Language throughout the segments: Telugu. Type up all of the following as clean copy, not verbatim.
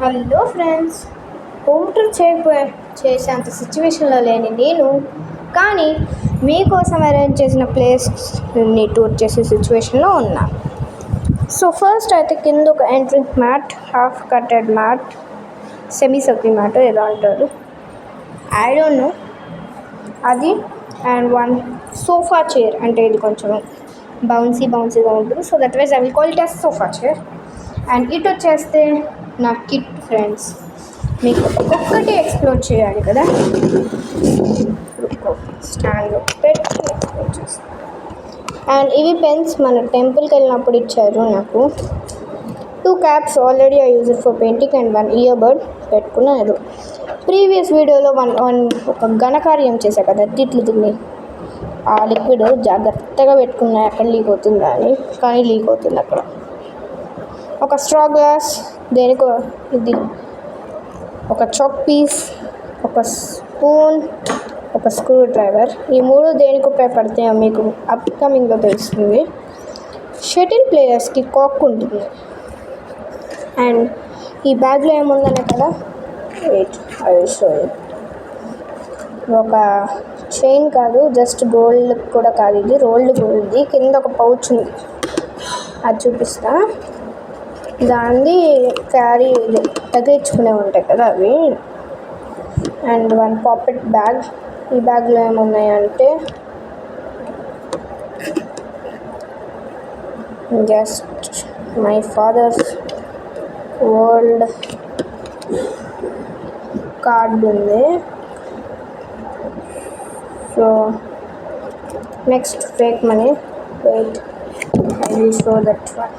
హలో ఫ్రెండ్స్, హోమ్ టూర్ చేసేంత సిచ్యువేషన్లో లేని నేను కానీ మీకోసం అరేంజ్ చేసిన ప్లేస్ని టూర్ చేసే సిచ్యువేషన్లో ఉన్నా. సో ఫస్ట్ అయితే కింద ఒక entering mat, half cutted mat, semi circle mat ఎలా అంటారు, ఐ డోంట్ నో, అది అండ్ వన్ సోఫా చైర్. అంటే ఇది కొంచెం బౌన్సీగా ఉంటుంది, so that wise I will call it as sofa chair. And ఇటు వచ్చేస్తే నా కిట్ ఫ్రెండ్స్, మీకు ఒక్కొక్కటి ఎక్స్ప్లోర్ చేయాలి కదా, స్టాండ్లో పెట్టి ఎక్స్ప్లోర్ చేస్తాను. అండ్ ఇవి పెన్స్ మన టెంపుల్కి వెళ్ళినప్పుడు ఇచ్చారు నాకు. 2 caps already I use it for painting and 1 ear bud పెట్టుకున్నారు. ప్రీవియస్ వీడియోలో ఒక ఘనకార్యం చేశా కదా, తిట్లు తిని ఆ లిక్విడ్ జాగ్రత్తగా పెట్టుకున్నా ఎక్కడ లీక్ అవుతుందా అని, కానీ లీక్ అవుతుంది అక్కడ. ఒక స్ట్రా గ్లాస్, దేనికో ఇది, ఒక చాక్ పీస్, ఒక స్పూన్, ఒక స్క్రూ డ్రైవర్. ఈ 3 దేనికి ఉపయోగపడతాయో మీకు అప్కమింగ్లో తెలుస్తుంది. షటిల్ ప్లేయర్స్కి కాక్ ఉంటుంది. అండ్ ఈ బ్యాగ్లో ఏముందనే కదా, wait I will show you. ఒక చైన్ కాదు, జస్ట్ గోల్డ్ కూడా కాదు, ఇది రోల్డ్ గోల్డ్ది. కింద ఒక పౌచ్ ఉంది, అది చూపిస్తా. దాన్ని క్యారీ తగిలించుకునే ఉంటాయి కదా అవి. And 1 pocket bag. ఈ బ్యాగ్లో ఏమున్నాయంటే just my father's world card ఉంది. So next fake money, wait I will show that one.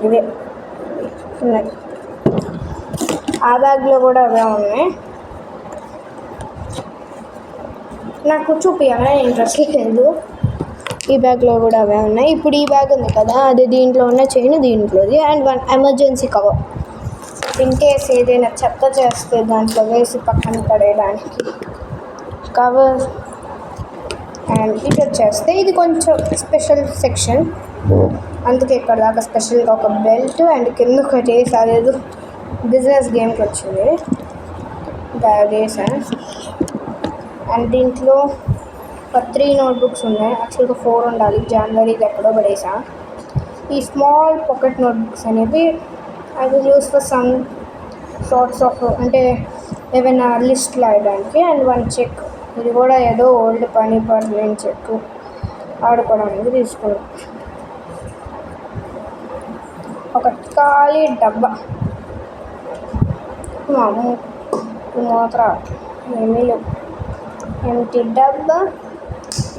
ఇవే ఉన్నాయి, ఆ బ్యాగ్లో కూడా అవే ఉన్నాయి. నాకు చూపించాలని ఇంట్రెస్ట్ లేదు. ఈ బ్యాగ్లో కూడా అవే ఉన్నాయి. ఇప్పుడు ఈ బ్యాగ్ ఉంది కదా, అది దీంట్లో ఉన్న చైన్ దీంట్లోది. And 1 emergency cover, in case ఏదైనా చెత్త చేస్తే దాంట్లో వేసి పక్కన పడేయడానికి కవర్. అండ్ ఇటు వచ్చేస్తే ఇది కొంచెం స్పెషల్ సెక్షన్, అందుకే ఇక్కడ దాకా స్పెషల్గా ఒక బెల్ట్. అండ్ కింద ఒకటి అదేదో బిజినెస్ గేమ్కి వచ్చింది, వేసాను. అండ్ దీంట్లో ఒక 3 నోట్బుక్స్ ఉన్నాయి. యాక్చువల్గా 4 ఉండాలి, జనవరికి ఎక్కడో పడేసా. ఈ స్మాల్ పాకెట్ నోట్బుక్స్ అనేవి I will use for some sorts of, అంటే ఏమైనా లిస్ట్ రాయడానికి. అండ్ 1 చెక్, ఇది కూడా ఏదో ఓల్డ్ పని పర్లేని చెక్, ఆడుకోవడానికి తీసుకున్నాం. ఒక ఖాళీ డబ్బా, మాత్రం ఏమీ లేవు, ఎంటీ డబ్బా.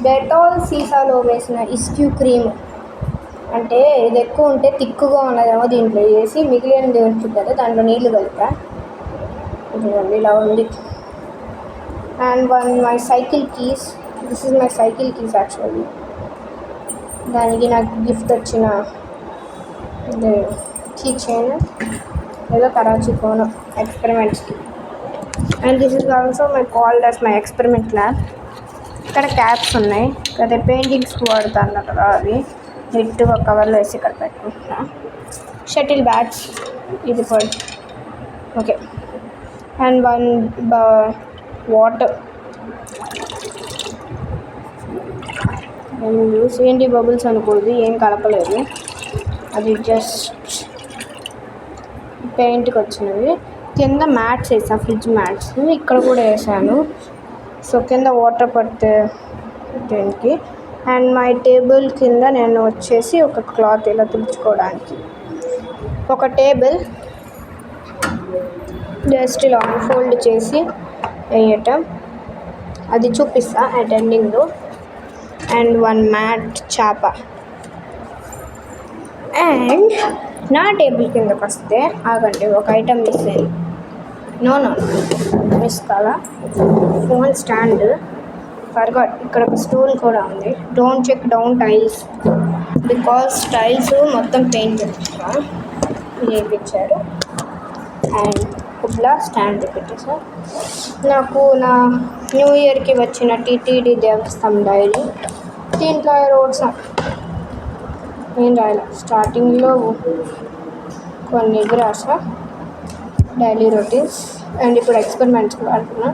డెటాల్ సీసాలో వేసిన ఇస్క్యూ క్రీమ్, అంటే ఇది ఎక్కువ ఉంటే తిక్కుగా ఉన్నదేమో దీంట్లో వేసి మిగిలినది ఉంటుంది కదా, దాంట్లో నీళ్ళు కలిపా. ఇదిగోండి ఇలా ఉంది. And 1 my cycle keys. This is my cycle keys actually. దానికి నాకు గిఫ్ట్ వచ్చిన ఇది కీ చైన్, ఏదో కరాచీ ఫోన్ ఎక్స్పెరిమెంట్స్కి. And this is also my called as my experiment lab. ఇక్కడ క్యాప్స్ ఉన్నాయి, అదే పెయింటింగ్స్కి వాడుతాను కదా, అవి నీట్గా కవర్లో వేసి ఇక్కడ పెట్టుకుంటున్నా. షటిల్ బ్యాట్స్, ఇది కూడా ఓకే. And 1 water. ఏంటి బబుల్స్ అనుకోదు, ఏం కలపలేదు, అది జస్ట్ పెయింట్కి వచ్చినవి. కింద మ్యాట్స్ వేసాను, ఫ్రిడ్జ్ మ్యాట్స్ ఇక్కడ కూడా వేసాను, సో కింద వాటర్ పడితే దీనికి. అండ్ మై టేబుల్ కింద నేను వచ్చేసి ఒక క్లాత్ ఇలా తుడుచుకోవడానికి. ఒక టేబుల్ జస్ట్ ఇలా ఫోల్డ్ చేసి వేయటం, అది చూపిస్తా అటెండింగ్లో. అండ్ 1 మ్యాట్ చాప. అండ్ నా టేబుల్ కిందకి వస్తే ఆగండి, ఒక ఐటమ్ మిస్ అయింది. నో మిస్ కాలా, ఫోన్ స్టాండ్ ఫర్గాట్. ఇక్కడ ఒక స్టూల్ కూడా ఉంది. Don't check down tiles because tiles మొత్తం పెయింట్ వేయించారు. అండ్ కుబ్లా స్టాండ్ పెట్టేసారు. నాకు నా న్యూ ఇయర్కి వచ్చిన టీటీడీ దేవస్థానం డైరీ, దీంట్లో రోడ్స్ ఏం రాయాలి. స్టార్టింగ్లో కొన్ని రాసా డైలీ రొటీన్స్ అండ్ ఇప్పుడు ఎక్స్పెరిమెంట్స్కి వాడుతున్నా.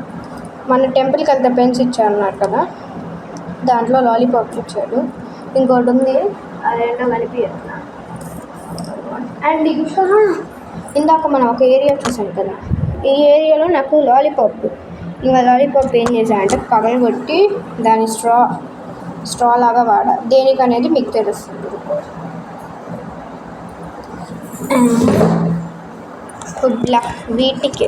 మన టెంపుల్కి అంత పెన్స్ ఇచ్చారన్నారు కదా, దాంట్లో లాలీపాప్ ఇచ్చాడు. ఇంకోటి ఉంది, అదేంటో కలిపి అండ్ ఇంకా ఇందాక మనం ఒక ఏరియా చూసాం కదా, ఈ ఏరియాలో నాకు లాలీపాప్ ఇంకా లాలీపాప్ ఏం చేశానంటే పగలగొట్టి దాని స్ట్రా లాగా వాడా. దేనికి అనేది మీకు తెలుస్తుంది. వీటికి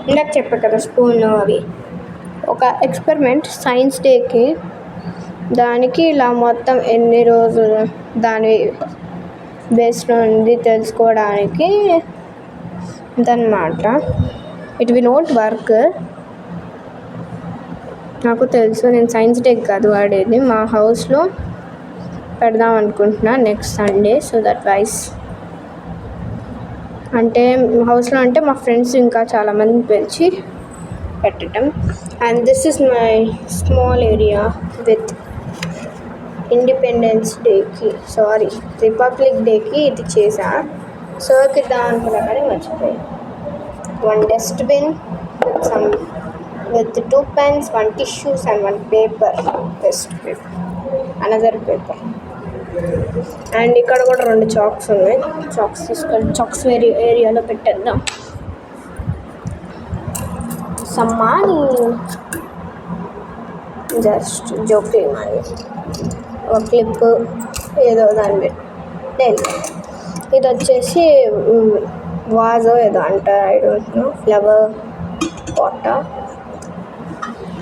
ఇందాక చెప్పా కదా స్పూన్ అవి ఒక ఎక్స్పెరిమెంట్ సైన్స్ డేకి, దానికి ఇలా మొత్తం ఎన్ని రోజులు దాని బేస్లో ఉంది తెలుసుకోవడానికి ఇదన్నమాట. ఇట్ విల్ నాట్ వర్క్, నాకు తెలుసు. నేను సైన్స్ డేకి కాదు వాడేది, మా హౌస్లో పెడదాం అనుకుంటున్నా next Sunday. So that wise అంటే హౌస్లో అంటే మా ఫ్రెండ్స్ ఇంకా చాలామంది పిలిచి పెట్టడం. And this is my small area with republic డేకి ఇది చేసా. సర్కి ఇద్దాం అనుకున్నా కానీ మర్చిపోయాను. 1 dustbin with 2 pens, 1 tissues and 1 paper, another paper. And ఇక్కడ కూడా 2 చాక్స్ ఉన్నాయి. చాక్స్ తీసుకొని చాక్స్ ఏరియాలో పెట్టేద్దాం. సమ్మాని జస్ట్ జోకింగ్ అని ఒక క్లిప్ ఏదో దాన్ని పెట్టి. ఇది వచ్చేసి వాజో ఏదో అంటారు, I don't know, flower pot.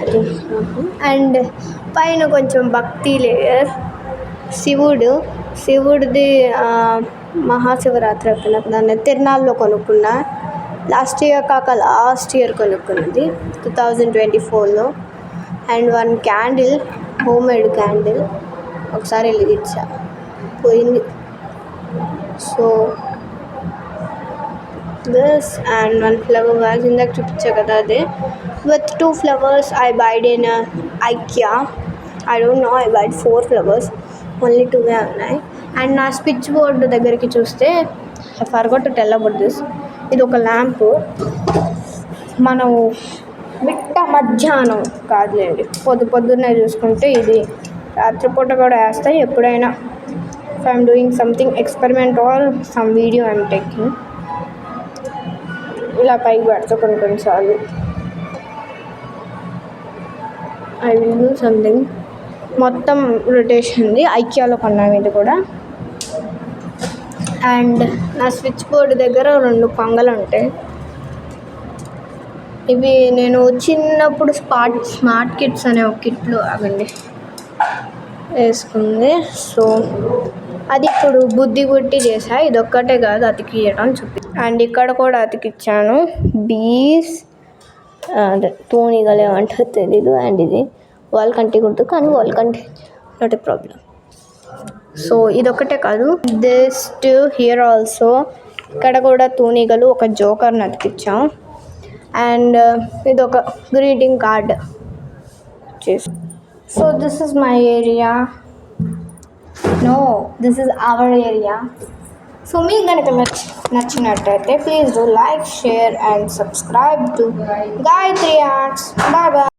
అది అండ్ పైన కొంచెం భక్తి లేయర్. శివుడిది మహాశివరాత్రి అయిపోయినాక దాన్ని తిరునాళ్ళలో కొనుక్కున్నా. లాస్ట్ ఇయర్ కొనుక్కున్నది 2024లో. అండ్ 1 క్యాండిల్, హోమ్మేడ్ క్యాండిల్, ఒకసారి వెలిగించా పోయింది. So this and 1 flower vase ఇందాక చూపించా కదా, అదే with 2 flowers I bought in IKEA. I don't know, I bought 4 flowers, only 2 ఉన్నాయి. అండ్ నా స్విచ్ బోర్డ్ దగ్గరికి చూస్తే I forgot to tell about this. ఇది ఒక ల్యాంపు. మనం మధ్యాహ్నం కాదులేండి, పొద్దున్నే చూసుకుంటే ఇది రాత్రిపూట కూడా వేస్తాయి. ఎప్పుడైనా if I'm doing something experiment or some video I'm taking, ఇలా పైకి పెడతా కొన్నిసార్లు. I will do something. మొత్తం రొటేషన్ది ఐకియాలో కొన్నాము ఇది కూడా. అండ్ నా స్విచ్ బోర్డ్ దగ్గర 2 కొంగలు ఉంటాయి. ఇవి నేను చిన్నప్పుడు స్మార్ట్ కిట్స్ అనే ఒక కిట్లో వేసుకుంది. సో అది ఇప్పుడు బుద్ధి పుట్టి చేసా. ఇది ఒక్కటే కాదు అతికియడం అండ్ ఇక్కడ కూడా అతికిచ్చాను. బీస్ అదే తూనిగలు ఏమంటారో తెలీదు. అండ్ ఇది వాల్ కంటి కుడుతు, కానీ వాల్ కంటి నాట్ ఏ ప్రాబ్లం. సో ఇదొక్కటే కాదు, దిస్ టు హియర్ ఆల్సో. ఇక్కడ కూడా తూనిగలు, ఒక జోకర్ని అతికిచ్చాం. అండ్ ఇది ఒక గ్రీటింగ్ కార్డ్ చేసి. So this is my area. No, this is our area. So మీకు కనుక నచ్చినట్టయితే please do like, share and subscribe to Gayatri arts. Bye bye.